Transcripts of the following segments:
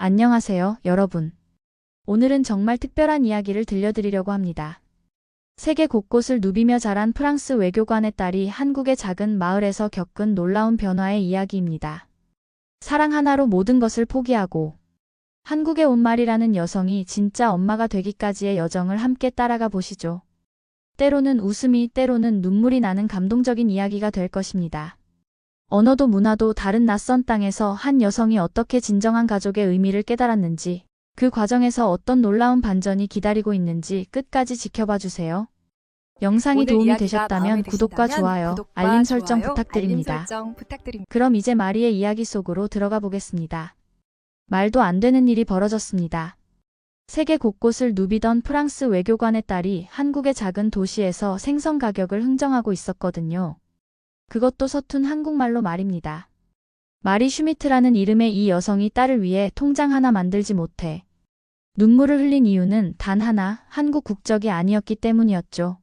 안녕하세요, 여러분. 오늘은 정말 특별한 이야기를 들려드리려고 합니다. 세계 곳곳을 누비며 자란 프랑스 외교관의 딸이 한국의 작은 마을에서 겪은 놀라운 변화의 이야기입니다. 사랑 하나로 모든 것을 포기하고 한국에 온 말이라는 여성이 진짜 엄마가 되기까지의 여정을 함께 따라가 보시죠. 때로는 웃음이, 때로는 눈물이 나는 감동적인 이야기가 될 것입니다. 언어도 문화도 다른 낯선 땅에서 한 여성이 어떻게 진정한 가족의 의미를 깨달았는지, 그 과정에서 어떤 놀라운 반전이 기다리고 있는지 끝까지 지켜봐 주세요. 영상이 도움이 되셨다면 구독과 좋아요, 알림 설정 부탁드립니다. 그럼 이제 마리의 이야기 속으로 들어가 보겠습니다. 말도 안 되는 일이 벌어졌습니다. 세계 곳곳을 누비던 프랑스 외교관의 딸이 한국의 작은 도시에서 생선 가격을 흥정하고 있었거든요. 그것도 서툰 한국말로 말입니다. 마리 슈미트라는 이름의 이 여성이 딸을 위해 통장 하나 만들지 못해 눈물을 흘린 이유는 단 하나, 한국 국적이 아니었기 때문이었죠.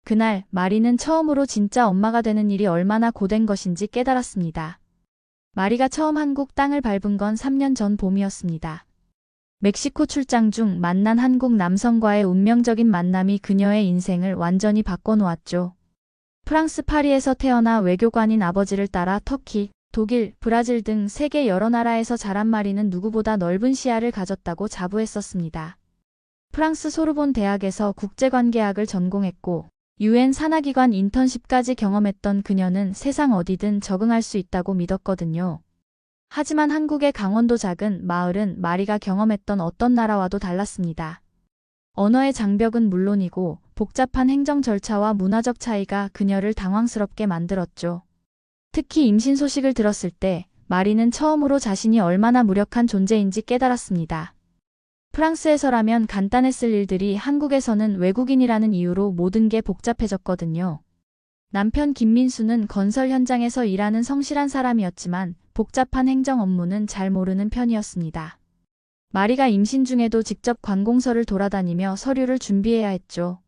그날 마리는 처음으로 진짜 엄마가 되는 일이 얼마나 고된 것인지 깨달았습니다. 마리가 처음 한국 땅을 밟은 건 3년 전 봄이었습니다. 멕시코 출장 중 만난 한국 남성과의 운명적인 만남이 그녀의 인생을 완전히 바꿔놓았죠. 프랑스 파리에서 태어나 외교관인 아버지를 따라 터키, 독일, 브라질 등 세계 여러 나라에서 자란 마리는 누구보다 넓은 시야를 가졌다고 자부했었습니다. 프랑스 소르본 대학에서 국제관계학을 전공했고 UN 산하기관 인턴십까지 경험했던 그녀는 세상 어디든 적응할 수 있다고 믿었거든요. 하지만 한국의 강원도 작은 마을은 마리가 경험했던 어떤 나라와도 달랐습니다. 언어의 장벽은 물론이고 복잡한 행정 절차와 문화적 차이가 그녀를 당황스럽게 만들었죠. 특히 임신 소식을 들었을 때 마리는 처음으로 자신이 얼마나 무력한 존재인지 깨달았습니다. 프랑스에서라면 간단했을 일들이 한국에서는 외국인이라는 이유로 모든 게 복잡해졌거든요. 남편 김민수는 건설 현장에서 일하는 성실한 사람이었지만 복잡한 행정 업무는 잘 모르는 편이었습니다. 마리가 임신 중에도 직접 관공서를 돌아다니며 서류를 준비해야 했죠.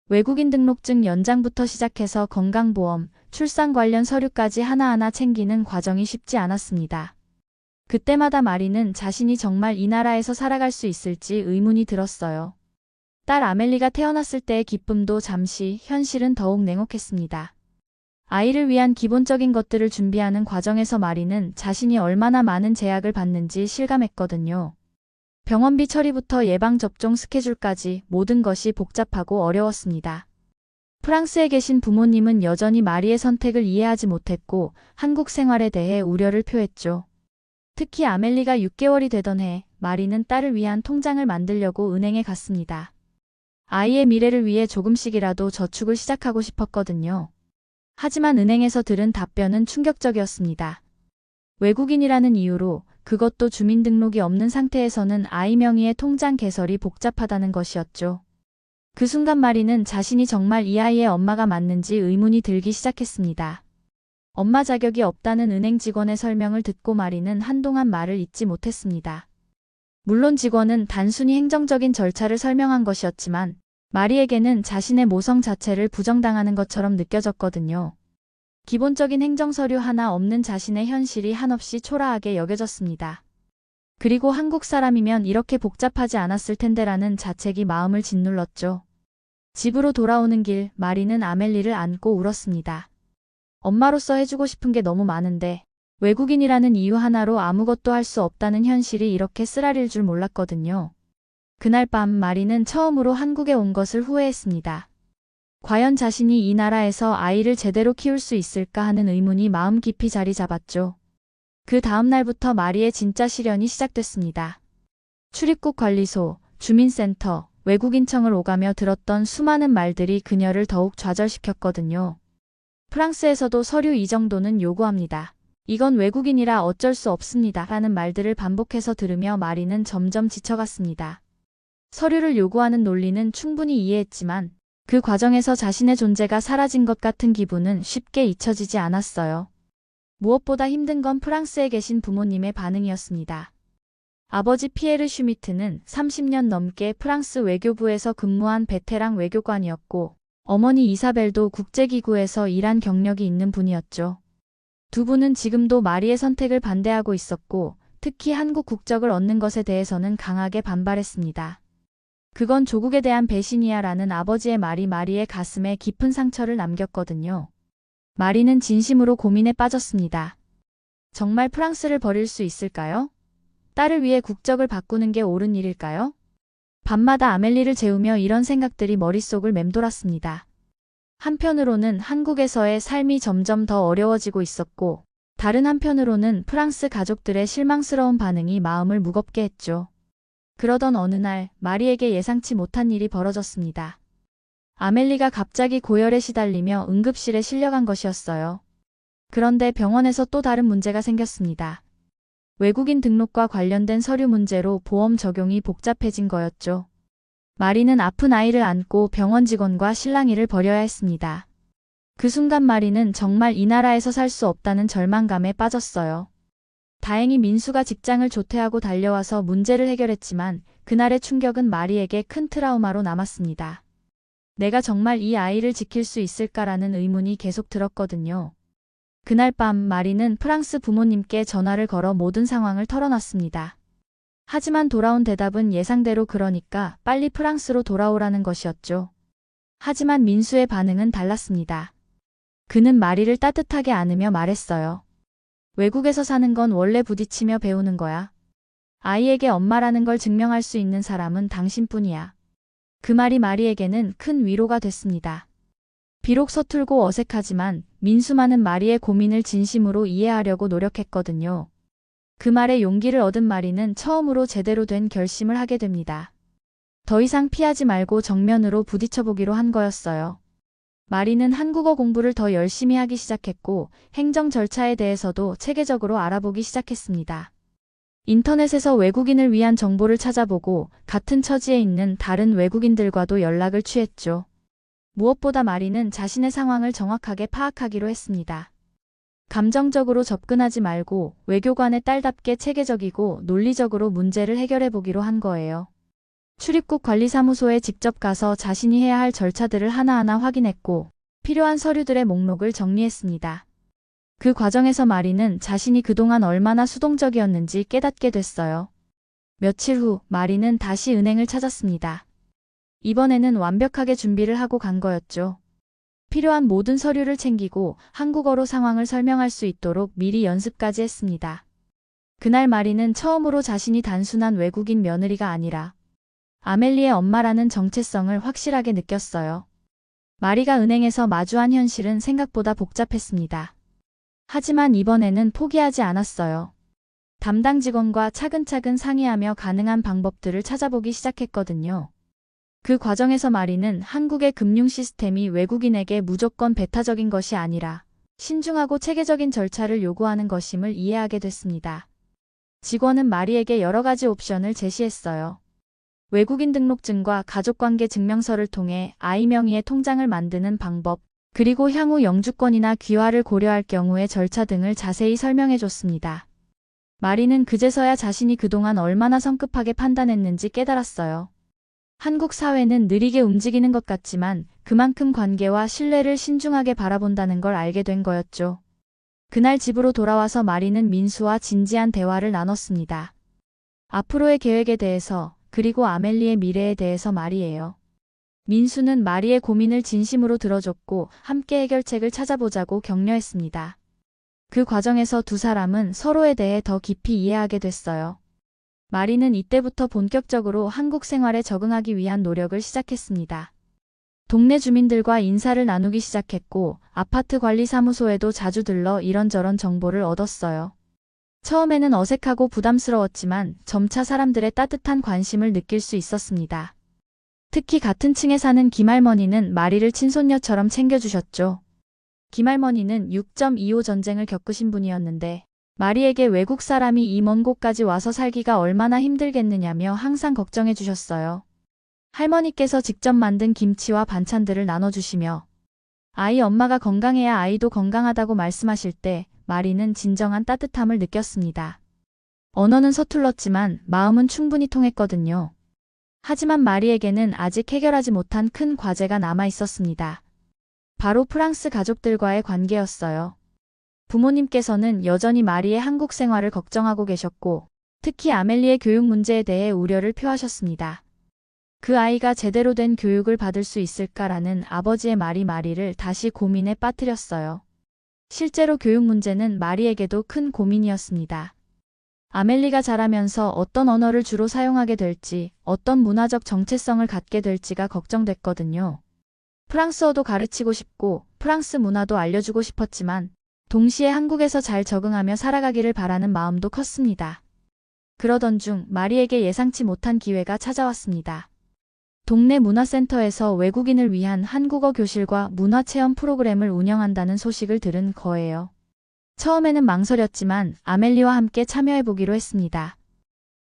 외국인 등록증 연장부터 시작해서 건강보험, 출산 관련 서류까지 하나하나 챙기는 과정이 쉽지 않았습니다. 그때마다 마리는 자신이 정말 이 나라에서 살아갈 수 있을지 의문이 들었어요. 딸 아멜리가 태어났을 때의 기쁨도 잠시, 현실은 더욱 냉혹했습니다. 아이를 위한 기본적인 것들을 준비하는 과정에서 마리는 자신이 얼마나 많은 제약을 받는지 실감했거든요. 병원비 처리부터 예방접종 스케줄까지 모든 것이 복잡하고 어려웠습니다. 프랑스에 계신 부모님은 여전히 마리의 선택을 이해하지 못했고 한국 생활에 대해 우려를 표했죠. 특히 아멜리가 6개월이 되던 해 마리는 딸을 위한 통장을 만들려고 은행에 갔습니다. 아이의 미래를 위해 조금씩이라도 저축을 시작하고 싶었거든요. 하지만 은행에서 들은 답변은 충격적이었습니다. 외국인이라는 이유로, 그것도 주민등록이 없는 상태에서는 아이 명의의 통장 개설이 복잡하다는 것이었죠. 그 순간 마리는 자신이 정말 이 아이의 엄마가 맞는지 의문이 들기 시작했습니다. 엄마 자격이 없다는 은행 직원의 설명을 듣고 마리는 한동안 말을 잇지 못했습니다. 물론 직원은 단순히 행정적인 절차를 설명한 것이었지만 마리에게는 자신의 모성 자체를 부정당하는 것처럼 느껴졌거든요. 기본적인 행정서류 하나 없는 자신의 현실이 한없이 초라하게 여겨졌습니다. 그리고 한국 사람이면 이렇게 복잡하지 않았을 텐데라는 자책이 마음을 짓눌렀죠. 집으로 돌아오는 길, 마리는 아멜리를 안고 울었습니다. 엄마로서 해주고 싶은 게 너무 많은데 외국인이라는 이유 하나로 아무것도 할 수 없다는 현실이 이렇게 쓰라릴 줄 몰랐거든요. 그날 밤 마리는 처음으로 한국에 온 것을 후회했습니다. 과연 자신이 이 나라에서 아이를 제대로 키울 수 있을까 하는 의문이 마음 깊이 자리 잡았죠. 그 다음 날부터 마리의 진짜 시련이 시작됐습니다. 출입국 관리소, 주민센터, 외국인청을 오가며 들었던 수많은 말들이 그녀를 더욱 좌절시켰거든요. 프랑스에서도 서류 이 정도는 요구합니다. 이건 외국인이라 어쩔 수 없습니다. 라는 말들을 반복해서 들으며 마리는 점점 지쳐갔습니다. 서류를 요구하는 논리는 충분히 이해했지만 그 과정에서 자신의 존재가 사라진 것 같은 기분은 쉽게 잊혀지지 않았어요. 무엇보다 힘든 건 프랑스에 계신 부모님의 반응이었습니다. 아버지 피에르 슈미트는 30년 넘게 프랑스 외교부에서 근무한 베테랑 외교관이었고 어머니 이사벨도 국제기구에서 일한 경력이 있는 분이었죠. 두 분은 지금도 마리의 선택을 반대하고 있었고 특히 한국 국적을 얻는 것에 대해서는 강하게 반발했습니다. 그건 조국에 대한 배신이야라는 아버지의 말이 마리의 가슴에 깊은 상처를 남겼거든요. 마리는 진심으로 고민에 빠졌습니다. 정말 프랑스를 버릴 수 있을까요? 딸을 위해 국적을 바꾸는 게 옳은 일일까요? 밤마다 아멜리를 재우며 이런 생각들이 머릿속을 맴돌았습니다. 한편으로는 한국에서의 삶이 점점 더 어려워지고 있었고, 다른 한편으로는 프랑스 가족들의 실망스러운 반응이 마음을 무겁게 했죠. 그러던 어느 날 마리에게 예상치 못한 일이 벌어졌습니다. 아멜리가 갑자기 고열에 시달리며 응급실에 실려간 것이었어요. 그런데 병원에서 또 다른 문제가 생겼습니다. 외국인 등록과 관련된 서류 문제로 보험 적용이 복잡해진 거였죠. 마리는 아픈 아이를 안고 병원 직원과 실랑이를 벌여야 했습니다. 그 순간 마리는 정말 이 나라에서 살 수 없다는 절망감에 빠졌어요. 다행히 민수가 직장을 조퇴하고 달려와서 문제를 해결했지만 그날의 충격은 마리에게 큰 트라우마로 남았습니다. 내가 정말 이 아이를 지킬 수 있을까라는 의문이 계속 들었거든요. 그날 밤 마리는 프랑스 부모님께 전화를 걸어 모든 상황을 털어놨습니다. 하지만 돌아온 대답은 예상대로 그러니까 빨리 프랑스로 돌아오라는 것이었죠. 하지만 민수의 반응은 달랐습니다. 그는 마리를 따뜻하게 안으며 말했어요. 외국에서 사는 건 원래 부딪히며 배우는 거야. 아이에게 엄마라는 걸 증명할 수 있는 사람은 당신뿐이야. 그 말이 마리에게는 큰 위로가 됐습니다. 비록 서툴고 어색하지만 민수만은 마리의 고민을 진심으로 이해하려고 노력했거든요. 그 말에 용기를 얻은 마리는 처음으로 제대로 된 결심을 하게 됩니다. 더 이상 피하지 말고 정면으로 부딪혀보기로 한 거였어요. 마리는 한국어 공부를 더 열심히 하기 시작했고 행정 절차에 대해서도 체계적으로 알아보기 시작했습니다. 인터넷에서 외국인을 위한 정보를 찾아보고 같은 처지에 있는 다른 외국인들과도 연락을 취했죠. 무엇보다 마리는 자신의 상황을 정확하게 파악하기로 했습니다. 감정적으로 접근하지 말고 외교관의 딸답게 체계적이고 논리적으로 문제를 해결해 보기로 한 거예요. 출입국 관리사무소에 직접 가서 자신이 해야 할 절차들을 하나하나 확인했고 필요한 서류들의 목록을 정리했습니다. 그 과정에서 마리는 자신이 그동안 얼마나 수동적이었는지 깨닫게 됐어요. 며칠 후 마리는 다시 은행을 찾았습니다. 이번에는 완벽하게 준비를 하고 간 거였죠. 필요한 모든 서류를 챙기고 한국어로 상황을 설명할 수 있도록 미리 연습까지 했습니다. 그날 마리는 처음으로 자신이 단순한 외국인 며느리가 아니라 아멜리의 엄마라는 정체성을 확실하게 느꼈어요. 마리가 은행에서 마주한 현실은 생각보다 복잡했습니다. 하지만 이번에는 포기하지 않았어요. 담당 직원과 차근차근 상의하며 가능한 방법들을 찾아보기 시작했거든요. 그 과정에서 마리는 한국의 금융 시스템이 외국인에게 무조건 배타적인 것이 아니라 신중하고 체계적인 절차를 요구하는 것임을 이해하게 됐습니다. 직원은 마리에게 여러 가지 옵션을 제시했어요. 외국인 등록증과 가족관계 증명서를 통해 아이 명의의 통장을 만드는 방법, 그리고 향후 영주권이나 귀화를 고려할 경우의 절차 등을 자세히 설명해줬습니다. 마리는 그제서야 자신이 그동안 얼마나 성급하게 판단했는지 깨달았어요. 한국 사회는 느리게 움직이는 것 같지만 그만큼 관계와 신뢰를 신중하게 바라본다는 걸 알게 된 거였죠. 그날 집으로 돌아와서 마리는 민수와 진지한 대화를 나눴습니다. 앞으로의 계획에 대해서 그리고 아멜리의 미래에 대해서 말이에요. 민수는 마리의 고민을 진심으로 들어줬고 함께 해결책을 찾아보자고 격려했습니다. 그 과정에서 두 사람은 서로에 대해 더 깊이 이해하게 됐어요. 마리는 이때부터 본격적으로 한국 생활에 적응하기 위한 노력을 시작했습니다. 동네 주민들과 인사를 나누기 시작했고 아파트 관리 사무소에도 자주 들러 이런저런 정보를 얻었어요. 처음에는 어색하고 부담스러웠지만 점차 사람들의 따뜻한 관심을 느낄 수 있었습니다. 특히 같은 층에 사는 김할머니는 마리를 친손녀처럼 챙겨주셨죠. 김할머니는 6.25 전쟁을 겪으신 분이었는데 마리에게 외국 사람이 이 먼 곳까지 와서 살기가 얼마나 힘들겠느냐며 항상 걱정해 주셨어요. 할머니께서 직접 만든 김치와 반찬들을 나눠주시며 아이 엄마가 건강해야 아이도 건강하다고 말씀하실 때 마리는 진정한 따뜻함을 느꼈습니다. 언어는 서툴렀지만 마음은 충분히 통했거든요. 하지만 마리에게는 아직 해결하지 못한 큰 과제가 남아 있었습니다. 바로 프랑스 가족들과의 관계였어요. 부모님께서는 여전히 마리의 한국 생활을 걱정하고 계셨고 특히 아멜리의 교육 문제에 대해 우려를 표하셨습니다. 그 아이가 제대로 된 교육을 받을 수 있을까라는 아버지의 말이 마리를 다시 고민에 빠뜨렸어요. 실제로 교육 문제는 마리에게도 큰 고민이었습니다. 아멜리가 자라면서 어떤 언어를 주로 사용하게 될지, 어떤 문화적 정체성을 갖게 될지가 걱정됐거든요. 프랑스어도 가르치고 싶고 프랑스 문화도 알려주고 싶었지만 동시에 한국에서 잘 적응하며 살아가기를 바라는 마음도 컸습니다. 그러던 중 마리에게 예상치 못한 기회가 찾아왔습니다. 동네 문화센터에서 외국인을 위한 한국어 교실과 문화체험 프로그램을 운영한다는 소식을 들은 거예요. 처음에는 망설였지만 아멜리와 함께 참여해보기로 했습니다.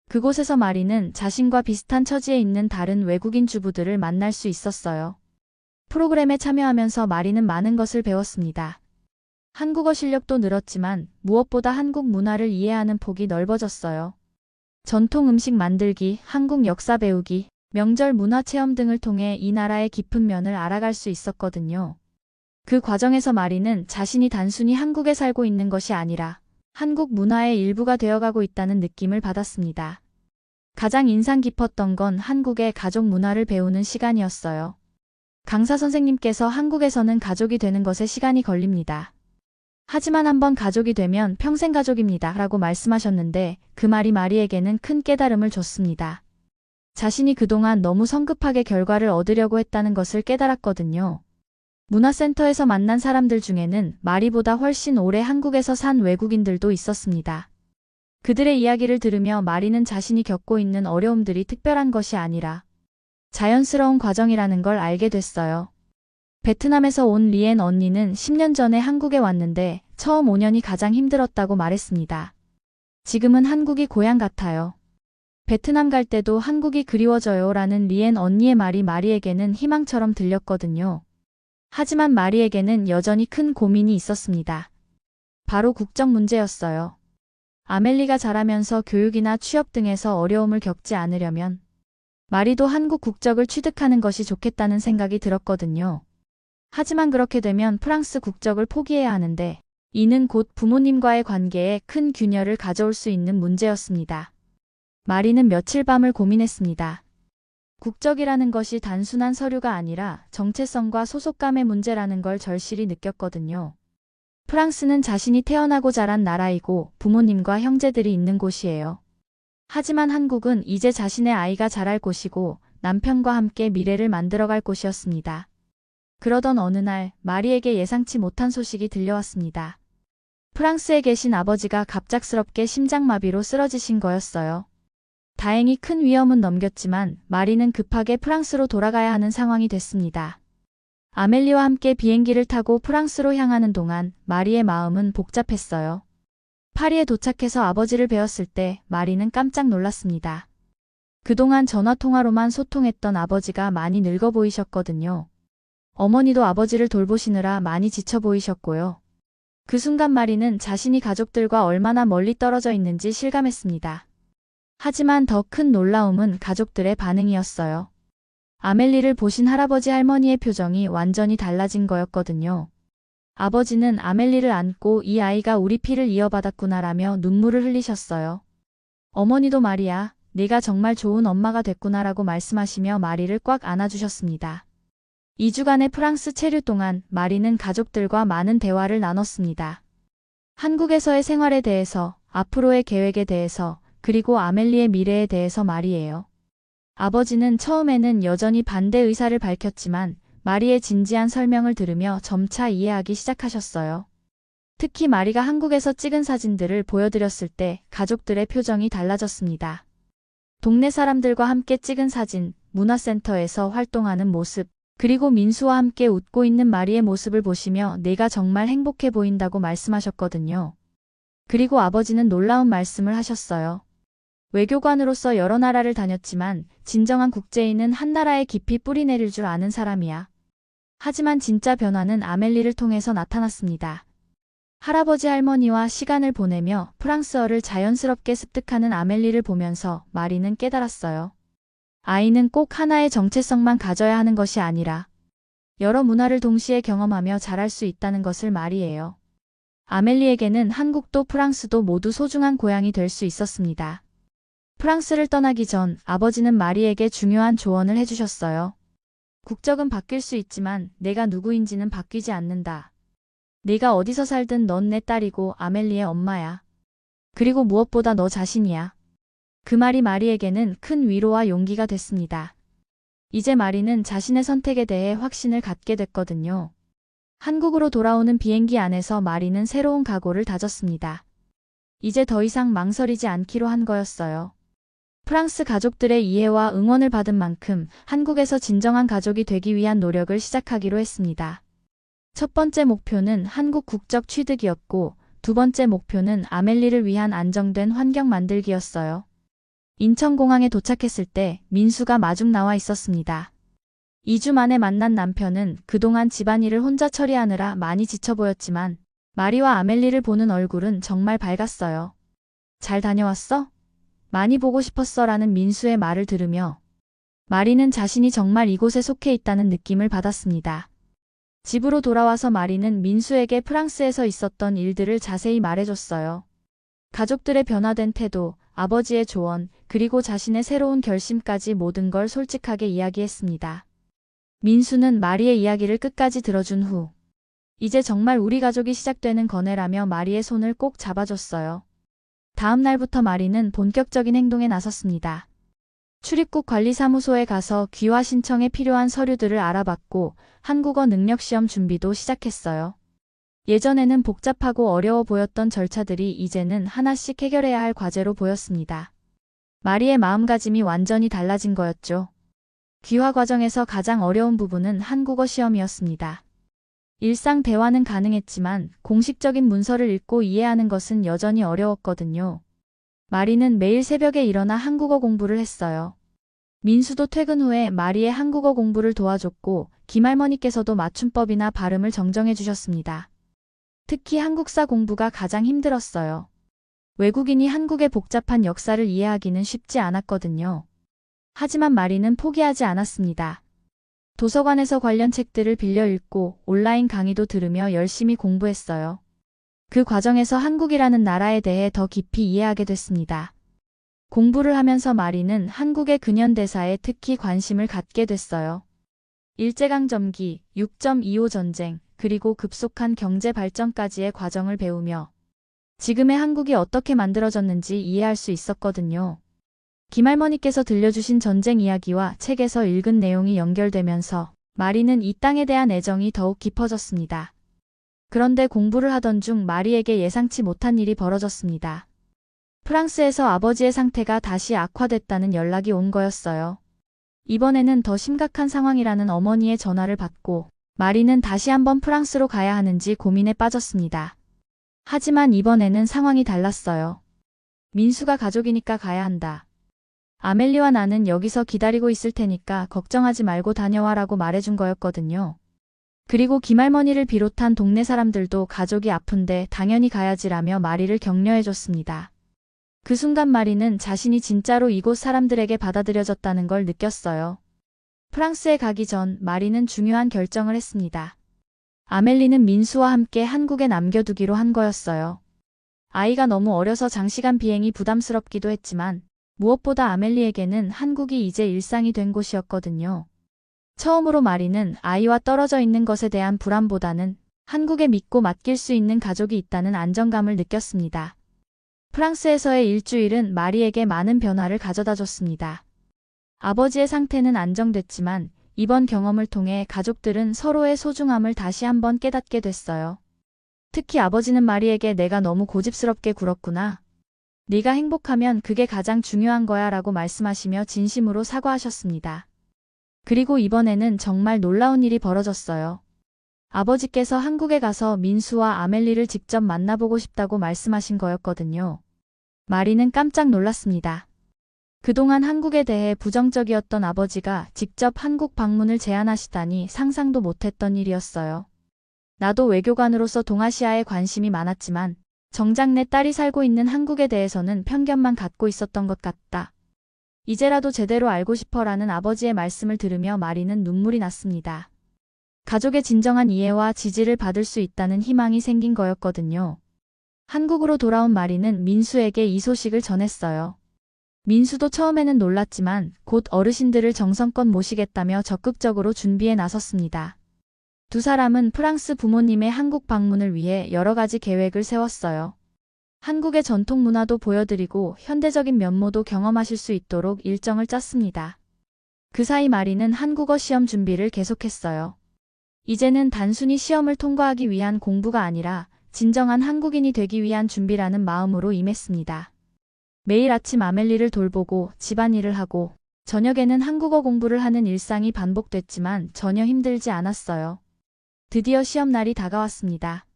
그곳에서 마리는 자신과 비슷한 처지에 있는 다른 외국인 주부들을 만날 수 있었어요. 프로그램에 참여하면서 마리는 많은 것을 배웠습니다. 한국어 실력도 늘었지만 무엇보다 한국 문화를 이해하는 폭이 넓어졌어요. 전통 음식 만들기, 한국 역사 배우기, 명절 문화체험 등을 통해 이 나라의 깊은 면을 알아갈 수 있었거든요. 그 과정에서 마리는 자신이 단순히 한국에 살고 있는 것이 아니라 한국 문화의 일부가 되어가고 있다는 느낌을 받았습니다. 가장 인상 깊었던 건 한국의 가족 문화를 배우는 시간이었어요. 강사 선생님께서 한국에서는 가족이 되는 것에 시간이 걸립니다. 하지만 한번 가족이 되면 평생 가족입니다. 라고 말씀하셨는데 그 말이 마리에게는 큰 깨달음을 줬습니다. 자신이 그동안 너무 성급하게 결과를 얻으려고 했다는 것을 깨달았거든요. 문화센터에서 만난 사람들 중에는 마리보다 훨씬 오래 한국에서 산 외국인들도 있었습니다. 그들의 이야기를 들으며 마리는 자신이 겪고 있는 어려움들이 특별한 것이 아니라 자연스러운 과정이라는 걸 알게 됐어요. 베트남에서 온 리엔 언니는 10년 전에 한국에 왔는데 처음 5년이 가장 힘들었다고 말했습니다. 지금은 한국이 고향 같아요. 베트남 갈 때도 한국이 그리워져요 라는 리엔 언니의 말이 마리에게는 희망처럼 들렸거든요. 하지만 마리에게는 여전히 큰 고민이 있었습니다. 바로 국적 문제였어요. 아멜리가 자라면서 교육이나 취업 등에서 어려움을 겪지 않으려면 마리도 한국 국적을 취득하는 것이 좋겠다는 생각이 들었거든요. 하지만 그렇게 되면 프랑스 국적을 포기해야 하는데 이는 곧 부모님과의 관계에 큰 균열을 가져올 수 있는 문제였습니다. 마리는 며칠 밤을 고민했습니다. 국적이라는 것이 단순한 서류가 아니라 정체성과 소속감의 문제라는 걸 절실히 느꼈거든요. 프랑스는 자신이 태어나고 자란 나라이고 부모님과 형제들이 있는 곳이에요. 하지만 한국은 이제 자신의 아이가 자랄 곳이고 남편과 함께 미래를 만들어갈 곳이었습니다. 그러던 어느 날 마리에게 예상치 못한 소식이 들려왔습니다. 프랑스에 계신 아버지가 갑작스럽게 심장마비로 쓰러지신 거였어요. 다행히 큰 위험은 넘겼지만 마리는 급하게 프랑스로 돌아가야 하는 상황이 됐습니다. 아멜리와 함께 비행기를 타고 프랑스로 향하는 동안 마리의 마음은 복잡했어요. 파리에 도착해서 아버지를 뵈었을 때 마리는 깜짝 놀랐습니다. 그동안 전화통화로만 소통했던 아버지가 많이 늙어 보이셨거든요. 어머니도 아버지를 돌보시느라 많이 지쳐 보이셨고요. 그 순간 마리는 자신이 가족들과 얼마나 멀리 떨어져 있는지 실감했습니다. 하지만 더 큰 놀라움은 가족들의 반응이었어요. 아멜리를 보신 할아버지 할머니의 표정이 완전히 달라진 거였거든요. 아버지는 아멜리를 안고 이 아이가 우리 피를 이어받았구나라며 눈물을 흘리셨어요. 어머니도 마리야, 네가 정말 좋은 엄마가 됐구나라고 말씀하시며 마리를 꽉 안아주셨습니다. 2주간의 프랑스 체류 동안 마리는 가족들과 많은 대화를 나눴습니다. 한국에서의 생활에 대해서, 앞으로의 계획에 대해서, 그리고 아멜리의 미래에 대해서 말이에요. 아버지는 처음에는 여전히 반대 의사를 밝혔지만 마리의 진지한 설명을 들으며 점차 이해하기 시작하셨어요. 특히 마리가 한국에서 찍은 사진들을 보여드렸을 때 가족들의 표정이 달라졌습니다. 동네 사람들과 함께 찍은 사진, 문화센터에서 활동하는 모습, 그리고 민수와 함께 웃고 있는 마리의 모습을 보시며 내가 정말 행복해 보인다고 말씀하셨거든요. 그리고 아버지는 놀라운 말씀을 하셨어요. 외교관으로서 여러 나라를 다녔지만 진정한 국제인은 한 나라에 깊이 뿌리내릴 줄 아는 사람이야. 하지만 진짜 변화는 아멜리를 통해서 나타났습니다. 할아버지 할머니와 시간을 보내며 프랑스어를 자연스럽게 습득하는 아멜리를 보면서 마리는 깨달았어요. 아이는 꼭 하나의 정체성만 가져야 하는 것이 아니라 여러 문화를 동시에 경험하며 자랄 수 있다는 것을 말이에요. 아멜리에게는 한국도 프랑스도 모두 소중한 고향이 될 수 있었습니다. 프랑스를 떠나기 전 아버지는 마리에게 중요한 조언을 해주셨어요. 국적은 바뀔 수 있지만 내가 누구인지는 바뀌지 않는다. 네가 어디서 살든 넌 내 딸이고 아멜리의 엄마야. 그리고 무엇보다 너 자신이야. 그 말이 마리에게는 큰 위로와 용기가 됐습니다. 이제 마리는 자신의 선택에 대해 확신을 갖게 됐거든요. 한국으로 돌아오는 비행기 안에서 마리는 새로운 각오를 다졌습니다. 이제 더 이상 망설이지 않기로 한 거였어요. 프랑스 가족들의 이해와 응원을 받은 만큼 한국에서 진정한 가족이 되기 위한 노력을 시작하기로 했습니다. 첫 번째 목표는 한국 국적 취득이었고, 두 번째 목표는 아멜리를 위한 안정된 환경 만들기였어요. 인천공항에 도착했을 때 민수가 마중 나와 있었습니다. 2주 만에 만난 남편은 그동안 집안일을 혼자 처리하느라 많이 지쳐 보였지만 마리와 아멜리를 보는 얼굴은 정말 밝았어요. 잘 다녀왔어? 많이 보고 싶었어 라는 민수의 말을 들으며 마리는 자신이 정말 이곳에 속해 있다는 느낌을 받았습니다. 집으로 돌아와서 마리는 민수에게 프랑스에서 있었던 일들을 자세히 말해줬어요. 가족들의 변화된 태도, 아버지의 조언, 그리고 자신의 새로운 결심까지 모든 걸 솔직하게 이야기했습니다. 민수는 마리의 이야기를 끝까지 들어준 후 이제 정말 우리 가족이 시작되는 거네라며 마리의 손을 꼭 잡아줬어요. 다음 날부터 마리는 본격적인 행동에 나섰습니다. 출입국 관리사무소에 가서 귀화 신청에 필요한 서류들을 알아봤고 한국어 능력시험 준비도 시작했어요. 예전에는 복잡하고 어려워 보였던 절차들이 이제는 하나씩 해결해야 할 과제로 보였습니다. 마리의 마음가짐이 완전히 달라진 거였죠. 귀화 과정에서 가장 어려운 부분은 한국어 시험이었습니다. 일상 대화는 가능했지만 공식적인 문서를 읽고 이해하는 것은 여전히 어려웠거든요. 마리는 매일 새벽에 일어나 한국어 공부를 했어요. 민수도 퇴근 후에 마리의 한국어 공부를 도와줬고 김할머니께서도 맞춤법이나 발음을 정정해 주셨습니다. 특히 한국사 공부가 가장 힘들었어요. 외국인이 한국의 복잡한 역사를 이해하기는 쉽지 않았거든요. 하지만 마리는 포기하지 않았습니다. 도서관에서 관련 책들을 빌려 읽고 온라인 강의도 들으며 열심히 공부했어요. 그 과정에서 한국이라는 나라에 대해 더 깊이 이해하게 됐습니다. 공부를 하면서 마리는 한국의 근현대사에 특히 관심을 갖게 됐어요. 일제강점기, 6.25 전쟁, 그리고 급속한 경제 발전까지의 과정을 배우며 지금의 한국이 어떻게 만들어졌는지 이해할 수 있었거든요. 김할머니께서 들려주신 전쟁 이야기와 책에서 읽은 내용이 연결되면서 마리는 이 땅에 대한 애정이 더욱 깊어졌습니다. 그런데 공부를 하던 중 마리에게 예상치 못한 일이 벌어졌습니다. 프랑스에서 아버지의 상태가 다시 악화됐다는 연락이 온 거였어요. 이번에는 더 심각한 상황이라는 어머니의 전화를 받고 마리는 다시 한번 프랑스로 가야 하는지 고민에 빠졌습니다. 하지만 이번에는 상황이 달랐어요. 민수가 가족이니까 가야 한다. 아멜리와 나는 여기서 기다리고 있을 테니까 걱정하지 말고 다녀와라고 말해준 거였거든요. 그리고 김할머니를 비롯한 동네 사람들도 가족이 아픈데 당연히 가야지라며 마리를 격려해줬습니다. 그 순간 마리는 자신이 진짜로 이곳 사람들에게 받아들여졌다는 걸 느꼈어요. 프랑스에 가기 전 마리는 중요한 결정을 했습니다. 아멜리는 민수와 함께 한국에 남겨두기로 한 거였어요. 아이가 너무 어려서 장시간 비행이 부담스럽기도 했지만 무엇보다 아멜리에게는 한국이 이제 일상이 된 곳이었거든요. 처음으로 마리는 아이와 떨어져 있는 것에 대한 불안보다는 한국에 믿고 맡길 수 있는 가족이 있다는 안정감을 느꼈습니다. 프랑스에서의 일주일은 마리에게 많은 변화를 가져다 줬습니다. 아버지의 상태는 안정됐지만 이번 경험을 통해 가족들은 서로의 소중함을 다시 한번 깨닫게 됐어요. 특히 아버지는 마리에게 내가 너무 고집스럽게 굴었구나. 네가 행복하면 그게 가장 중요한 거야 라고 말씀하시며 진심으로 사과하셨습니다. 그리고 이번에는 정말 놀라운 일이 벌어졌어요. 아버지께서 한국에 가서 민수와 아멜리를 직접 만나보고 싶다고 말씀하신 거였거든요. 마리는 깜짝 놀랐습니다. 그동안 한국에 대해 부정적이었던 아버지가 직접 한국 방문을 제안하시다니 상상도 못했던 일이었어요. 나도 외교관으로서 동아시아에 관심이 많았지만 정작 내 딸이 살고 있는 한국에 대해서는 편견만 갖고 있었던 것 같다. 이제라도 제대로 알고 싶어라는 아버지의 말씀을 들으며 마리는 눈물이 났습니다. 가족의 진정한 이해와 지지를 받을 수 있다는 희망이 생긴 거였거든요. 한국으로 돌아온 마리는 민수에게 이 소식을 전했어요. 민수도 처음에는 놀랐지만 곧 어르신들을 정성껏 모시겠다며 적극적으로 준비에 나섰습니다. 두 사람은 프랑스 부모님의 한국 방문을 위해 여러 가지 계획을 세웠어요. 한국의 전통 문화도 보여드리고 현대적인 면모도 경험하실 수 있도록 일정을 짰습니다. 그 사이 마리는 한국어 시험 준비를 계속했어요. 이제는 단순히 시험을 통과하기 위한 공부가 아니라 진정한 한국인이 되기 위한 준비라는 마음으로 임했습니다. 매일 아침 아멜리를 돌보고 집안일을 하고 저녁에는 한국어 공부를 하는 일상이 반복됐지만 전혀 힘들지 않았어요. 드디어 시험날이 다가왔습니다.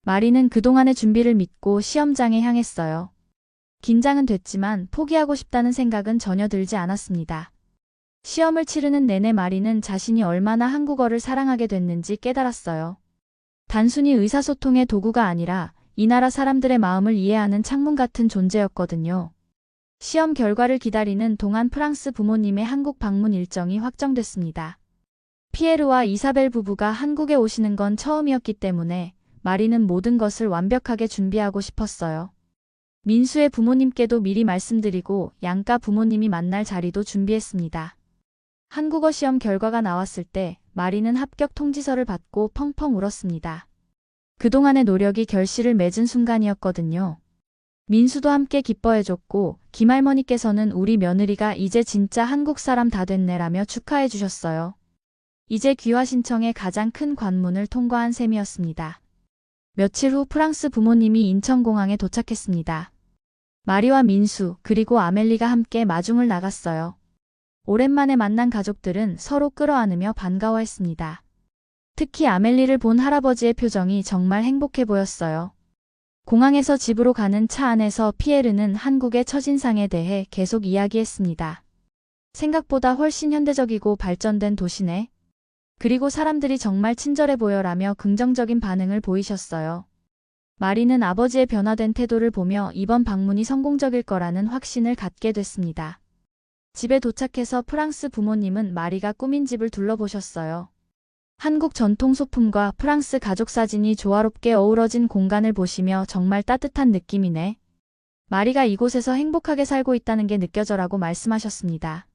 마리는 그동안의 준비를 믿고 시험장에 향했어요. 긴장은 됐지만 포기하고 싶다는 생각은 전혀 들지 않았습니다. 시험을 치르는 내내 마리는 자신이 얼마나 한국어를 사랑하게 됐는지 깨달았어요. 단순히 의사소통의 도구가 아니라 이 나라 사람들의 마음을 이해하는 창문 같은 존재였거든요. 시험 결과를 기다리는 동안 프랑스 부모님의 한국 방문 일정이 확정됐습니다. 피에르와 이사벨 부부가 한국에 오시는 건 처음이었기 때문에 마리는 모든 것을 완벽하게 준비하고 싶었어요. 민수의 부모님께도 미리 말씀드리고 양가 부모님이 만날 자리도 준비했습니다. 한국어 시험 결과가 나왔을 때 마리는 합격 통지서를 받고 펑펑 울었습니다. 그동안의 노력이 결실을 맺은 순간이었거든요. 민수도 함께 기뻐해줬고 김할머니께서는 우리 며느리가 이제 진짜 한국 사람 다 됐네라며 축하해 주셨어요. 이제 귀화 신청의 가장 큰 관문을 통과한 셈이었습니다. 며칠 후 프랑스 부모님이 인천공항에 도착했습니다. 마리와 민수 그리고 아멜리가 함께 마중을 나갔어요. 오랜만에 만난 가족들은 서로 끌어안으며 반가워했습니다. 특히 아멜리를 본 할아버지의 표정이 정말 행복해 보였어요. 공항에서 집으로 가는 차 안에서 피에르는 한국의 첫인상에 대해 계속 이야기했습니다. 생각보다 훨씬 현대적이고 발전된 도시네. 그리고 사람들이 정말 친절해 보여라며 긍정적인 반응을 보이셨어요. 마리는 아버지의 변화된 태도를 보며 이번 방문이 성공적일 거라는 확신을 갖게 됐습니다. 집에 도착해서 프랑스 부모님은 마리가 꾸민 집을 둘러보셨어요. 한국 전통 소품과 프랑스 가족 사진이 조화롭게 어우러진 공간을 보시며 정말 따뜻한 느낌이네. 마리가 이곳에서 행복하게 살고 있다는 게 느껴져라고 말씀하셨습니다.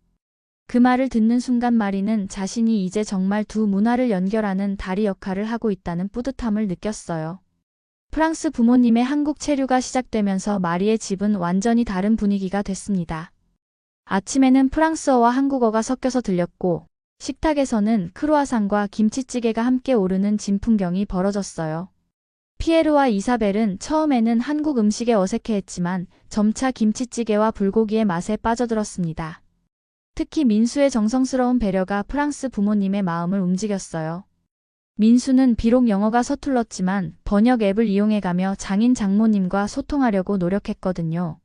그 말을 듣는 순간 마리는 자신이 이제 정말 두 문화를 연결하는 다리 역할을 하고 있다는 뿌듯함을 느꼈어요. 프랑스 부모님의 한국 체류가 시작되면서 마리의 집은 완전히 다른 분위기가 됐습니다. 아침에는 프랑스어와 한국어가 섞여서 들렸고 식탁에서는 크루아상과 김치찌개가 함께 오르는 진풍경이 벌어졌어요. 피에르와 이사벨은 처음에는 한국 음식에 어색해했지만 점차 김치찌개와 불고기의 맛에 빠져들었습니다. 특히 민수의 정성스러운 배려가 프랑스 부모님의 마음을 움직였어요. 민수는 비록 영어가 서툴렀지만 번역 앱을 이용해가며 장인 장모님과 소통하려고 노력했거든요.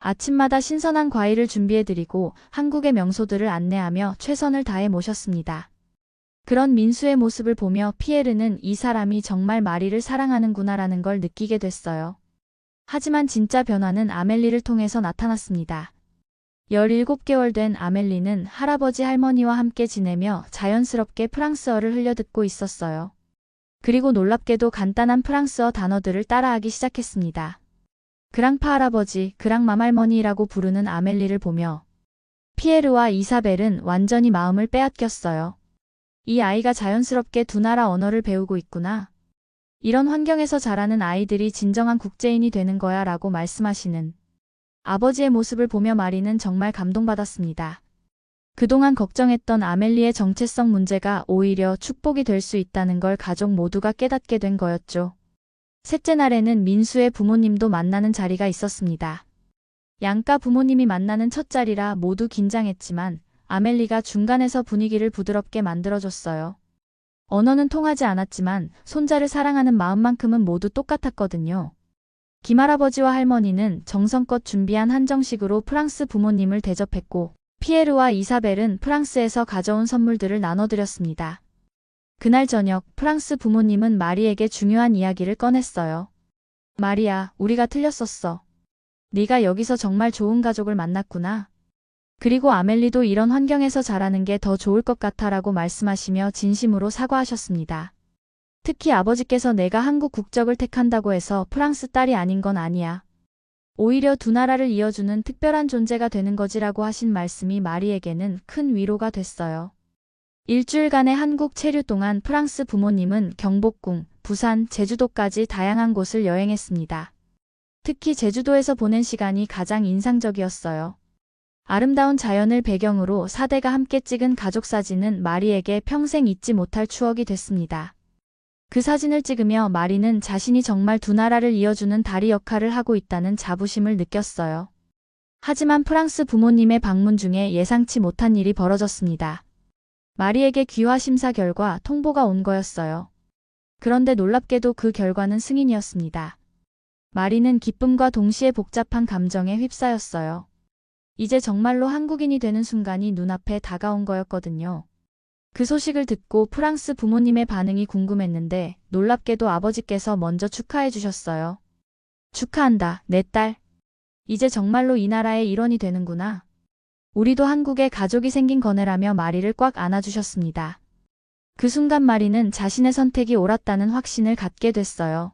아침마다 신선한 과일을 준비해드리고 한국의 명소들을 안내하며 최선을 다해 모셨습니다. 그런 민수의 모습을 보며 피에르는 이 사람이 정말 마리를 사랑하는구나라는 걸 느끼게 됐어요. 하지만 진짜 변화는 아멜리를 통해서 나타났습니다. 17개월 된 아멜리는 할아버지 할머니와 함께 지내며 자연스럽게 프랑스어를 흘려듣고 있었어요. 그리고 놀랍게도 간단한 프랑스어 단어들을 따라하기 시작했습니다. 그랑파 할아버지, 그랑맘 할머니라고 부르는 아멜리를 보며 피에르와 이사벨은 완전히 마음을 빼앗겼어요. 이 아이가 자연스럽게 두 나라 언어를 배우고 있구나. 이런 환경에서 자라는 아이들이 진정한 국제인이 되는 거야 라고 말씀하시는 아버지의 모습을 보며 마리는 정말 감동받았습니다. 그동안 걱정했던 아멜리의 정체성 문제가 오히려 축복이 될 수 있다는 걸 가족 모두가 깨닫게 된 거였죠. 셋째 날에는 민수의 부모님도 만나는 자리가 있었습니다. 양가 부모님이 만나는 첫 자리라 모두 긴장했지만 아멜리가 중간에서 분위기를 부드럽게 만들어줬어요. 언어는 통하지 않았지만 손자를 사랑하는 마음만큼은 모두 똑같았거든요. 김할아버지와 할머니는 정성껏 준비한 한정식으로 프랑스 부모님을 대접했고 피에르와 이사벨은 프랑스에서 가져온 선물들을 나눠드렸습니다. 그날 저녁 프랑스 부모님은 마리에게 중요한 이야기를 꺼냈어요. 마리야, 우리가 틀렸었어. 네가 여기서 정말 좋은 가족을 만났구나. 그리고 아멜리도 이런 환경에서 자라는 게 더 좋을 것 같아라고 말씀하시며 진심으로 사과하셨습니다. 특히 아버지께서 내가 한국 국적을 택한다고 해서 프랑스 딸이 아닌 건 아니야. 오히려 두 나라를 이어주는 특별한 존재가 되는 거지라고 하신 말씀이 마리에게는 큰 위로가 됐어요. 일주일간의 한국 체류 동안 프랑스 부모님은 경복궁, 부산, 제주도까지 다양한 곳을 여행했습니다. 특히 제주도에서 보낸 시간이 가장 인상적이었어요. 아름다운 자연을 배경으로 4대가 함께 찍은 가족 사진은 마리에게 평생 잊지 못할 추억이 됐습니다. 그 사진을 찍으며 마리는 자신이 정말 두 나라를 이어주는 다리 역할을 하고 있다는 자부심을 느꼈어요. 하지만 프랑스 부모님의 방문 중에 예상치 못한 일이 벌어졌습니다. 마리에게 귀화 심사 결과 통보가 온 거였어요. 그런데 놀랍게도 그 결과는 승인이었습니다. 마리는 기쁨과 동시에 복잡한 감정에 휩싸였어요. 이제 정말로 한국인이 되는 순간이 눈앞에 다가온 거였거든요. 그 소식을 듣고 프랑스 부모님의 반응이 궁금했는데 놀랍게도 아버지께서 먼저 축하해 주셨어요. 축하한다, 내 딸. 이제 정말로 이 나라의 일원이 되는구나. 우리도 한국에 가족이 생긴 거네라며 마리를 꽉 안아주셨습니다. 그 순간 마리는 자신의 선택이 옳았다는 확신을 갖게 됐어요.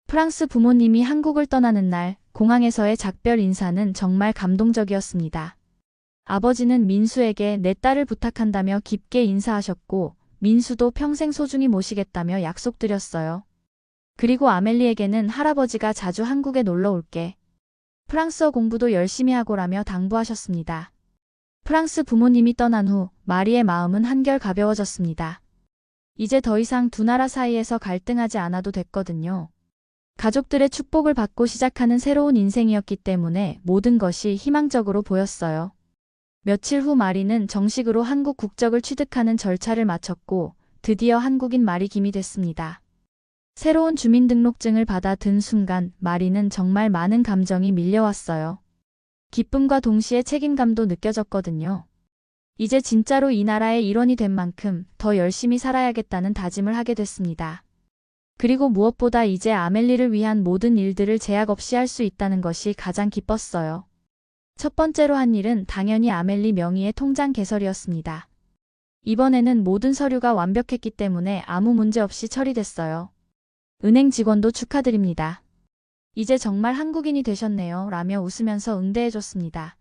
프랑스 부모님이 한국을 떠나는 날 공항에서의 작별 인사는 정말 감동적이었습니다. 아버지는 민수에게 내 딸을 부탁한다며 깊게 인사하셨고 민수도 평생 소중히 모시겠다며 약속드렸어요. 그리고 아멜리에게는 할아버지가 자주 한국에 놀러 올게. 프랑스어 공부도 열심히 하고라며 당부하셨습니다. 프랑스 부모님이 떠난 후 마리의 마음은 한결 가벼워졌습니다. 이제 더 이상 두 나라 사이에서 갈등하지 않아도 됐거든요. 가족들의 축복을 받고 시작하는 새로운 인생이었기 때문에 모든 것이 희망적으로 보였어요. 며칠 후 마리는 정식으로 한국 국적을 취득하는 절차를 마쳤고 드디어 한국인 마리김이 됐습니다. 새로운 주민등록증을 받아 든 순간 마리는 정말 많은 감정이 밀려왔어요. 기쁨과 동시에 책임감도 느껴졌거든요. 이제 진짜로 이 나라의 일원이 된 만큼 더 열심히 살아야겠다는 다짐을 하게 됐습니다. 그리고 무엇보다 이제 아멜리를 위한 모든 일들을 제약 없이 할 수 있다는 것이 가장 기뻤어요. 첫 번째로 한 일은 당연히 아멜리 명의의 통장 개설이었습니다. 이번에는 모든 서류가 완벽했기 때문에 아무 문제 없이 처리됐어요. 은행 직원도 축하드립니다. 이제 정말 한국인이 되셨네요. 라며 웃으면서 응대해줬습니다.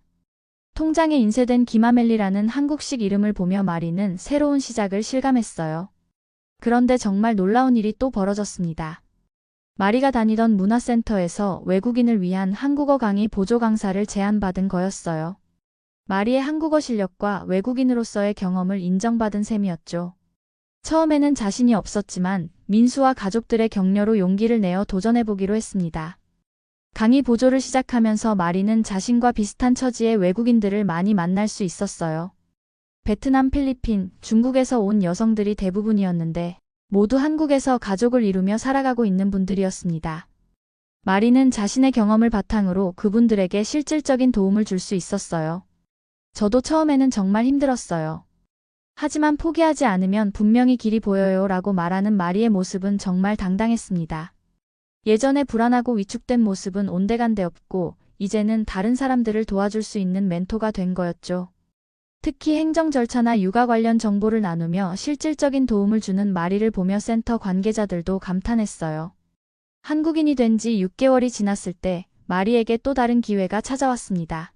통장에 인쇄된 김아멜리라는 한국식 이름을 보며 마리는 새로운 시작을 실감했어요. 그런데 정말 놀라운 일이 또 벌어졌습니다. 마리가 다니던 문화센터에서 외국인을 위한 한국어 강의 보조 강사를 제안받은 거였어요. 마리의 한국어 실력과 외국인으로서의 경험을 인정받은 셈이었죠. 처음에는 자신이 없었지만 민수와 가족들의 격려로 용기를 내어 도전해보기로 했습니다. 강의 보조를 시작하면서 마리는 자신과 비슷한 처지의 외국인들을 많이 만날 수 있었어요. 베트남, 필리핀, 중국에서 온 여성들이 대부분이었는데 모두 한국에서 가족을 이루며 살아가고 있는 분들이었습니다. 마리는 자신의 경험을 바탕으로 그분들에게 실질적인 도움을 줄 수 있었어요. 저도 처음에는 정말 힘들었어요. 하지만 포기하지 않으면 분명히 길이 보여요 라고 말하는 마리의 모습은 정말 당당했습니다. 예전에 불안하고 위축된 모습은 온데간데 없고 이제는 다른 사람들을 도와줄 수 있는 멘토가 된 거였죠. 특히 행정 절차나 육아 관련 정보를 나누며 실질적인 도움을 주는 마리를 보며 센터 관계자들도 감탄했어요. 한국인이 된 지 6개월이 지났을 때 마리에게 또 다른 기회가 찾아왔습니다.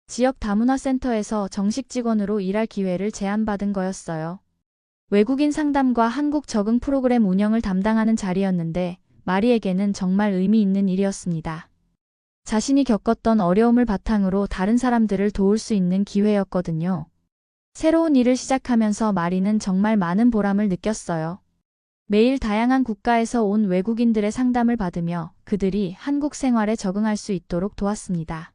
지역 다문화센터에서 정식 직원으로 일할 기회를 제안받은 거였어요. 외국인 상담과 한국 적응 프로그램 운영을 담당하는 자리였는데 마리에게는 정말 의미 있는 일이었습니다. 자신이 겪었던 어려움을 바탕으로 다른 사람들을 도울 수 있는 기회였거든요. 새로운 일을 시작하면서 마리는 정말 많은 보람을 느꼈어요. 매일 다양한 국가에서 온 외국인들의 상담을 받으며 그들이 한국 생활에 적응할 수 있도록 도왔습니다.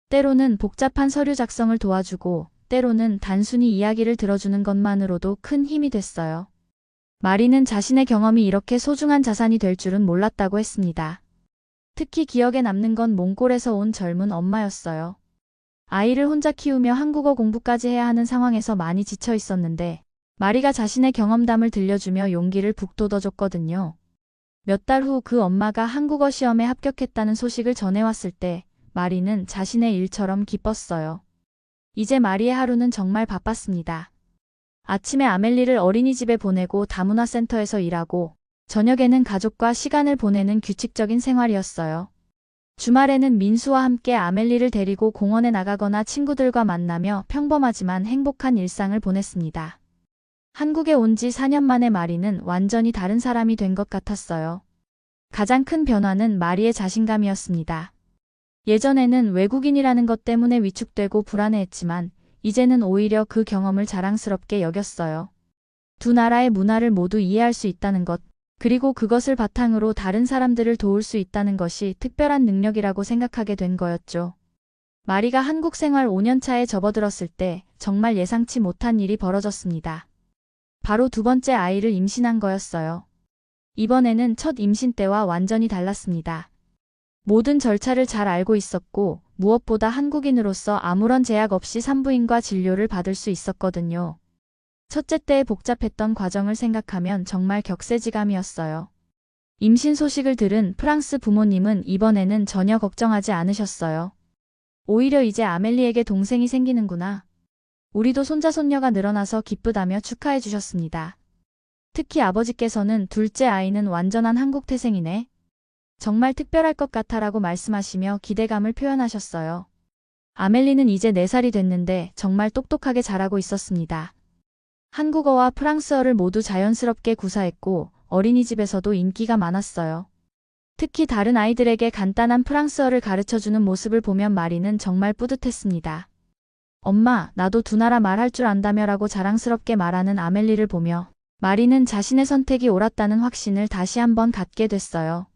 때로는 복잡한 서류 작성을 도와주고 때로는 단순히 이야기를 들어주는 것만으로도 큰 힘이 됐어요. 마리는 자신의 경험이 이렇게 소중한 자산이 될 줄은 몰랐다고 했습니다. 특히 기억에 남는 건 몽골에서 온 젊은 엄마였어요. 아이를 혼자 키우며 한국어 공부까지 해야 하는 상황에서 많이 지쳐 있었는데 마리가 자신의 경험담을 들려주며 용기를 북돋워줬거든요. 몇 달 후 그 엄마가 한국어 시험에 합격했다는 소식을 전해왔을 때 마리는 자신의 일처럼 기뻤어요. 이제 마리의 하루는 정말 바빴습니다. 아침에 아멜리를 어린이집에 보내고 다문화센터에서 일하고 저녁에는 가족과 시간을 보내는 규칙적인 생활이었어요. 주말에는 민수와 함께 아멜리를 데리고 공원에 나가거나 친구들과 만나며 평범하지만 행복한 일상을 보냈습니다. 한국에 온 지 4년 만에 마리는 완전히 다른 사람이 된 것 같았어요. 가장 큰 변화는 마리의 자신감이었습니다. 예전에는 외국인이라는 것 때문에 위축되고 불안해했지만 이제는 오히려 그 경험을 자랑스럽게 여겼어요. 두 나라의 문화를 모두 이해할 수 있다는 것, 그리고 그것을 바탕으로 다른 사람들을 도울 수 있다는 것이 특별한 능력이라고 생각하게 된 거였죠. 마리가 한국 생활 5년 차에 접어들었을 때 정말 예상치 못한 일이 벌어졌습니다. 바로 두 번째 아이를 임신한 거였어요. 이번에는 첫 임신 때와 완전히 달랐습니다. 모든 절차를 잘 알고 있었고 무엇보다 한국인으로서 아무런 제약 없이 산부인과 진료를 받을 수 있었거든요. 첫째 때의 복잡했던 과정을 생각하면 정말 격세지감이었어요. 임신 소식을 들은 프랑스 부모님은 이번에는 전혀 걱정하지 않으셨어요. 오히려 이제 아멜리에게 동생이 생기는구나. 우리도 손자 손녀가 늘어나서 기쁘다며 축하해 주셨습니다. 특히 아버지께서는 둘째 아이는 완전한 한국 태생이네. 정말 특별할 것 같아라고 말씀하시며 기대감을 표현하셨어요. 아멜리는 이제 4살이 됐는데 정말 똑똑하게 자라고 있었습니다. 한국어와 프랑스어를 모두 자연스럽게 구사했고 어린이집에서도 인기가 많았어요. 특히 다른 아이들에게 간단한 프랑스어를 가르쳐주는 모습을 보면 마리는 정말 뿌듯했습니다. 엄마, 나도 두 나라 말할 줄 안다며라고 자랑스럽게 말하는 아멜리를 보며 마리는 자신의 선택이 옳았다는 확신을 다시 한번 갖게 됐어요.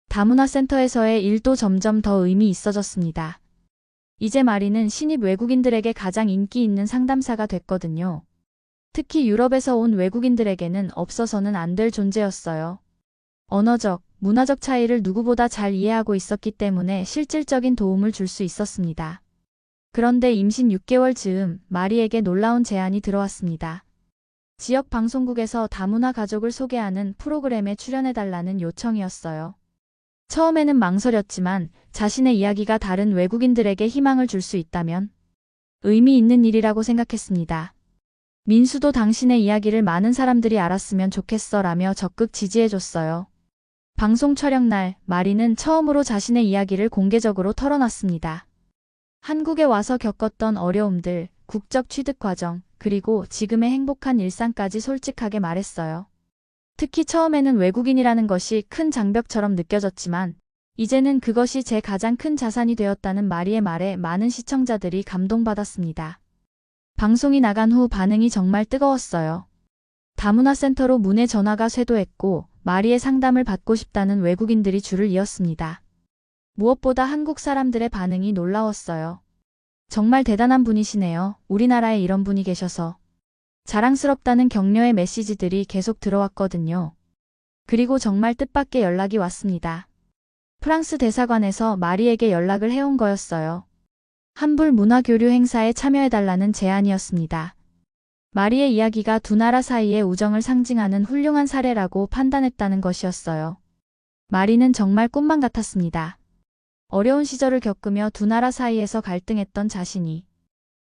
다문화센터에서의 일도 점점 더 의미 있어졌습니다. 이제 마리는 신입 외국인들에게 가장 인기 있는 상담사가 됐거든요. 특히 유럽에서 온 외국인들에게는 없어서는 안 될 존재였어요. 언어적, 문화적 차이를 누구보다 잘 이해하고 있었기 때문에 실질적인 도움을 줄 수 있었습니다. 그런데 임신 6개월 즈음 마리에게 놀라운 제안이 들어왔습니다. 지역 방송국에서 다문화 가족을 소개하는 프로그램에 출연해달라는 요청이었어요. 처음에는 망설였지만 자신의 이야기가 다른 외국인들에게 희망을 줄 수 있다면 의미 있는 일이라고 생각했습니다. 민수도 당신의 이야기를 많은 사람들이 알았으면 좋겠어라며 적극 지지해줬어요. 방송 촬영 날 마리는 처음으로 자신의 이야기를 공개적으로 털어놨습니다. 한국에 와서 겪었던 어려움들, 국적 취득 과정, 그리고 지금의 행복한 일상까지 솔직하게 말했어요. 특히 처음에는 외국인이라는 것이 큰 장벽처럼 느껴졌지만 이제는 그것이 제 가장 큰 자산이 되었다는 마리의 말에 많은 시청자들이 감동받았습니다. 방송이 나간 후 반응이 정말 뜨거웠어요. 다문화센터로 문의 전화가 쇄도했고 마리의 상담을 받고 싶다는 외국인들이 줄을 이었습니다. 무엇보다 한국 사람들의 반응이 놀라웠어요. 정말 대단한 분이시네요. 우리나라에 이런 분이 계셔서. 자랑스럽다는 격려의 메시지들이 계속 들어왔거든요. 그리고 정말 뜻밖의 연락이 왔습니다. 프랑스 대사관에서 마리에게 연락을 해온 거였어요. 한불 문화교류 행사에 참여해달라는 제안이었습니다. 마리의 이야기가 두 나라 사이의 우정을 상징하는 훌륭한 사례라고 판단했다는 것이었어요. 마리는 정말 꿈만 같았습니다. 어려운 시절을 겪으며 두 나라 사이에서 갈등했던 자신이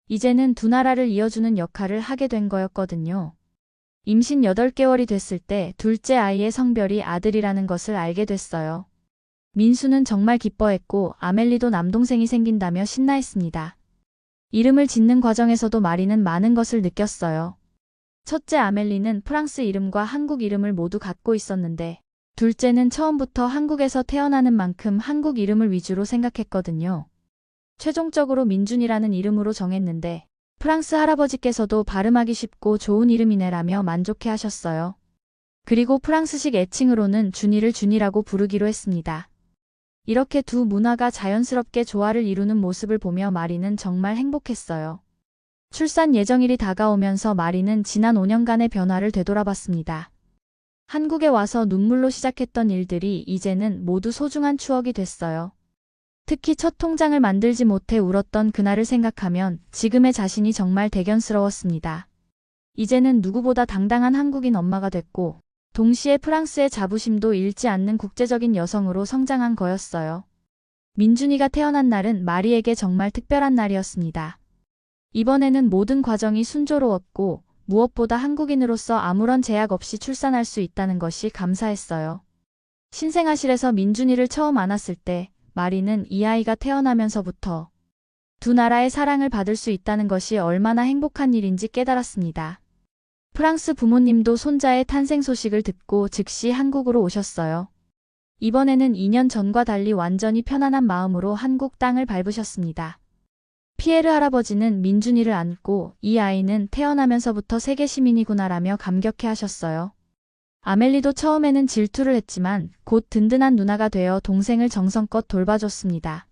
이제는 두 나라를 이어주는 역할을 하게 된 거였거든요. 임신 8개월이 됐을 때 둘째 아이의 성별이 아들이라는 것을 알게 됐어요. 민수는 정말 기뻐했고 아멜리도 남동생이 생긴다며 신나했습니다. 이름을 짓는 과정에서도 마리는 많은 것을 느꼈어요. 첫째 아멜리는 프랑스 이름과 한국 이름을 모두 갖고 있었는데 둘째는 처음부터 한국에서 태어나는 만큼 한국 이름을 위주로 생각했거든요. 최종적으로 민준이라는 이름으로 정했는데 프랑스 할아버지께서도 발음하기 쉽고 좋은 이름이네라며 만족해 하셨어요. 그리고 프랑스식 애칭으로는 준이를 준이라고 부르기로 했습니다. 이렇게 두 문화가 자연스럽게 조화를 이루는 모습을 보며 마리는 정말 행복했어요. 출산 예정일이 다가오면서 마리는 지난 5년간의 변화를 되돌아봤습니다. 한국에 와서 눈물로 시작했던 일들이 이제는 모두 소중한 추억이 됐어요. 특히 첫 통장을 만들지 못해 울었던 그날을 생각하면 지금의 자신이 정말 대견스러웠습니다. 이제는 누구보다 당당한 한국인 엄마가 됐고 동시에 프랑스의 자부심도 잃지 않는 국제적인 여성으로 성장한 거였어요. 민준이가 태어난 날은 마리에게 정말 특별한 날이었습니다. 이번에는 모든 과정이 순조로웠고 무엇보다 한국인으로서 아무런 제약 없이 출산할 수 있다는 것이 감사했어요. 신생아실에서 민준이를 처음 안았을 때 마리는 이 아이가 태어나면서부터 두 나라의 사랑을 받을 수 있다는 것이 얼마나 행복한 일인지 깨달았습니다. 프랑스 부모님도 손자의 탄생 소식을 듣고 즉시 한국으로 오셨어요. 이번에는 2년 전과 달리 완전히 편안한 마음으로 한국 땅을 밟으셨습니다. 피에르 할아버지는 민준이를 안고 이 아이는 태어나면서부터 세계 시민이구나라며 감격해 하셨어요. 아멜리도 처음에는 질투를 했지만 곧 든든한 누나가 되어 동생을 정성껏 돌봐줬습니다.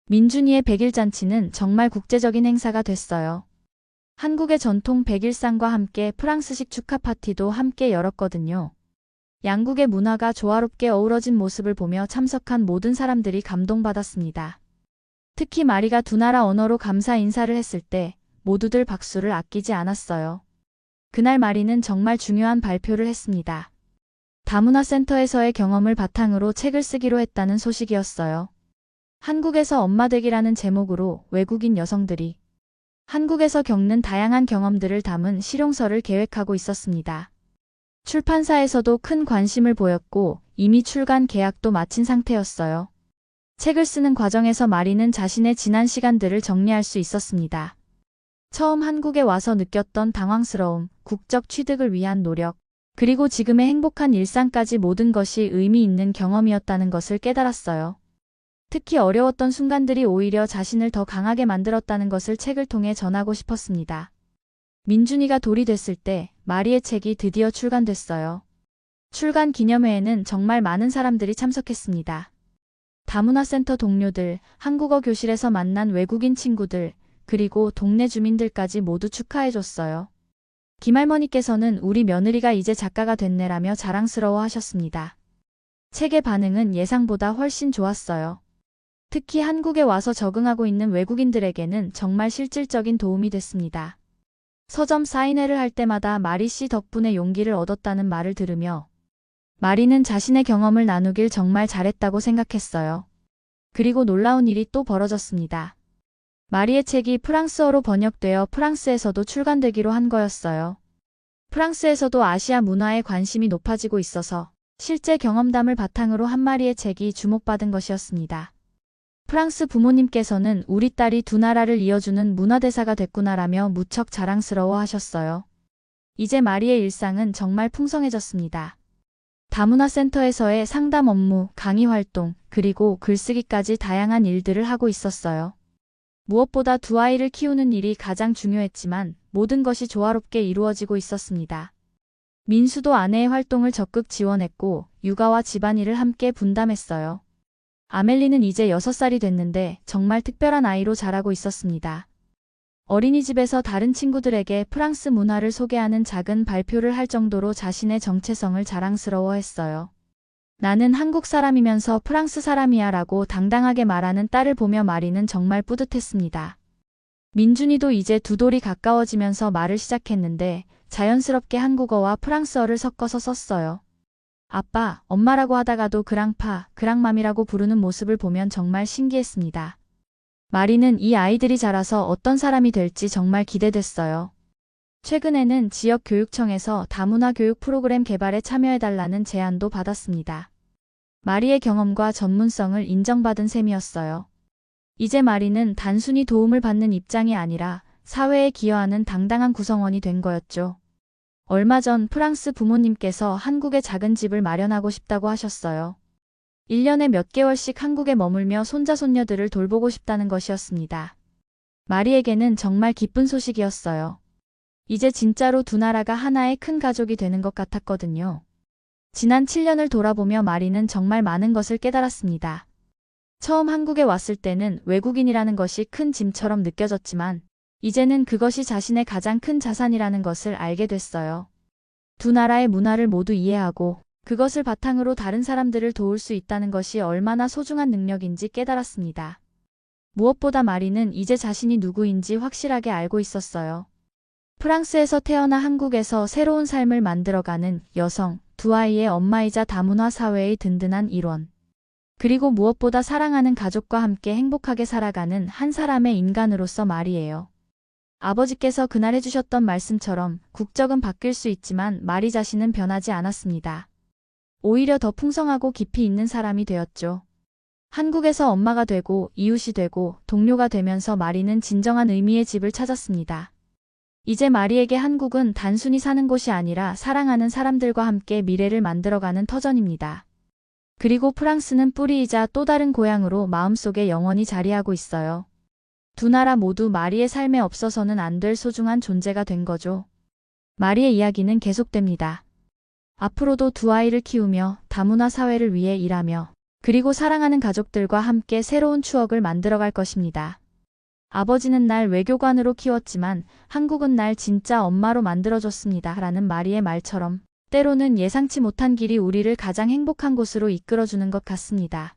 민준이의 100일 잔치는 정말 국제적인 행사가 됐어요. 한국의 전통 백일상과 함께 프랑스식 축하 파티도 함께 열었거든요. 양국의 문화가 조화롭게 어우러진 모습을 보며 참석한 모든 사람들이 감동받았습니다. 특히 마리가 두 나라 언어로 감사 인사를 했을 때 모두들 박수를 아끼지 않았어요. 그날 마리는 정말 중요한 발표를 했습니다. 다문화센터에서의 경험을 바탕으로 책을 쓰기로 했다는 소식이었어요. 한국에서 엄마 되기라는 제목으로 외국인 여성들이 한국에서 겪는 다양한 경험들을 담은 실용서를 계획하고 있었습니다. 출판사에서도 큰 관심을 보였고 이미 출간 계약도 마친 상태였어요. 책을 쓰는 과정에서 마리는 자신의 지난 시간들을 정리할 수 있었습니다. 처음 한국에 와서 느꼈던 당황스러움, 국적 취득을 위한 노력, 그리고 지금의 행복한 일상까지 모든 것이 의미 있는 경험이었다는 것을 깨달았어요. 특히 어려웠던 순간들이 오히려 자신을 더 강하게 만들었다는 것을 책을 통해 전하고 싶었습니다. 민준이가 돌이 됐을 때 마리의 책이 드디어 출간됐어요. 출간 기념회에는 정말 많은 사람들이 참석했습니다. 다문화센터 동료들, 한국어 교실에서 만난 외국인 친구들, 그리고 동네 주민들까지 모두 축하해줬어요. 김할머니께서는 우리 며느리가 이제 작가가 됐네라며 자랑스러워 하셨습니다. 책의 반응은 예상보다 훨씬 좋았어요. 특히 한국에 와서 적응하고 있는 외국인들에게는 정말 실질적인 도움이 됐습니다. 서점 사인회를 할 때마다 마리 씨 덕분에 용기를 얻었다는 말을 들으며 마리는 자신의 경험을 나누길 정말 잘했다고 생각했어요. 그리고 놀라운 일이 또 벌어졌습니다. 마리의 책이 프랑스어로 번역되어 프랑스에서도 출간되기로 한 거였어요. 프랑스에서도 아시아 문화에 관심이 높아지고 있어서 실제 경험담을 바탕으로 한 마리의 책이 주목받은 것이었습니다. 프랑스 부모님께서는 우리 딸이 두 나라를 이어주는 문화대사가 됐구나라며 무척 자랑스러워 하셨어요. 이제 마리의 일상은 정말 풍성해졌습니다. 다문화센터에서의 상담 업무, 강의 활동, 그리고 글쓰기까지 다양한 일들을 하고 있었어요. 무엇보다 두 아이를 키우는 일이 가장 중요했지만 모든 것이 조화롭게 이루어지고 있었습니다. 민수도 아내의 활동을 적극 지원했고 육아와 집안일을 함께 분담했어요. 아멜리는 이제 6살이 됐는데 정말 특별한 아이로 자라고 있었습니다. 어린이집에서 다른 친구들에게 프랑스 문화를 소개하는 작은 발표를 할 정도로 자신의 정체성을 자랑스러워했어요. 나는 한국 사람이면서 프랑스 사람이야 라고 당당하게 말하는 딸을 보며 마리는 정말 뿌듯했습니다. 민준이도 이제 두 돌이 가까워지면서 말을 시작했는데 자연스럽게 한국어와 프랑스어를 섞어서 썼어요. 아빠, 엄마라고 하다가도 그랑파, 그랑맘이라고 부르는 모습을 보면 정말 신기했습니다. 마리는 이 아이들이 자라서 어떤 사람이 될지 정말 기대됐어요. 최근에는 지역 교육청에서 다문화 교육 프로그램 개발에 참여해달라는 제안도 받았습니다. 마리의 경험과 전문성을 인정받은 셈이었어요. 이제 마리는 단순히 도움을 받는 입장이 아니라 사회에 기여하는 당당한 구성원이 된 거였죠. 얼마 전 프랑스 부모님께서 한국에 작은 집을 마련하고 싶다고 하셨어요. 1년에 몇 개월씩 한국에 머물며 손자 손녀들을 돌보고 싶다는 것이었습니다. 마리에게는 정말 기쁜 소식이었어요. 이제 진짜로 두 나라가 하나의 큰 가족이 되는 것 같았거든요. 지난 7년을 돌아보며 마리는 정말 많은 것을 깨달았습니다. 처음 한국에 왔을 때는 외국인이라는 것이 큰 짐처럼 느껴졌지만 이제는 그것이 자신의 가장 큰 자산이라는 것을 알게 됐어요. 두 나라의 문화를 모두 이해하고 그것을 바탕으로 다른 사람들을 도울 수 있다는 것이 얼마나 소중한 능력인지 깨달았습니다. 무엇보다 마리는 이제 자신이 누구인지 확실하게 알고 있었어요. 프랑스에서 태어나 한국에서 새로운 삶을 만들어가는 여성, 두 아이의 엄마이자 다문화 사회의 든든한 일원. 그리고 무엇보다 사랑하는 가족과 함께 행복하게 살아가는 한 사람의 인간으로서 마리예요. 아버지께서 그날 해주셨던 말씀처럼 국적은 바뀔 수 있지만 마리 자신은 변하지 않았습니다. 오히려 더 풍성하고 깊이 있는 사람이 되었죠. 한국에서 엄마가 되고 이웃이 되고 동료가 되면서 마리는 진정한 의미의 집을 찾았습니다. 이제 마리에게 한국은 단순히 사는 곳이 아니라 사랑하는 사람들과 함께 미래를 만들어가는 터전입니다. 그리고 프랑스는 뿌리이자 또 다른 고향으로 마음속에 영원히 자리하고 있어요. 두 나라 모두 마리의 삶에 없어서는 안 될 소중한 존재가 된 거죠. 마리의 이야기는 계속됩니다. 앞으로도 두 아이를 키우며 다문화 사회를 위해 일하며 그리고 사랑하는 가족들과 함께 새로운 추억을 만들어갈 것입니다. 아버지는 날 외교관으로 키웠지만 한국은 날 진짜 엄마로 만들어줬습니다. 라는 마리의 말처럼 때로는 예상치 못한 길이 우리를 가장 행복한 곳으로 이끌어주는 것 같습니다.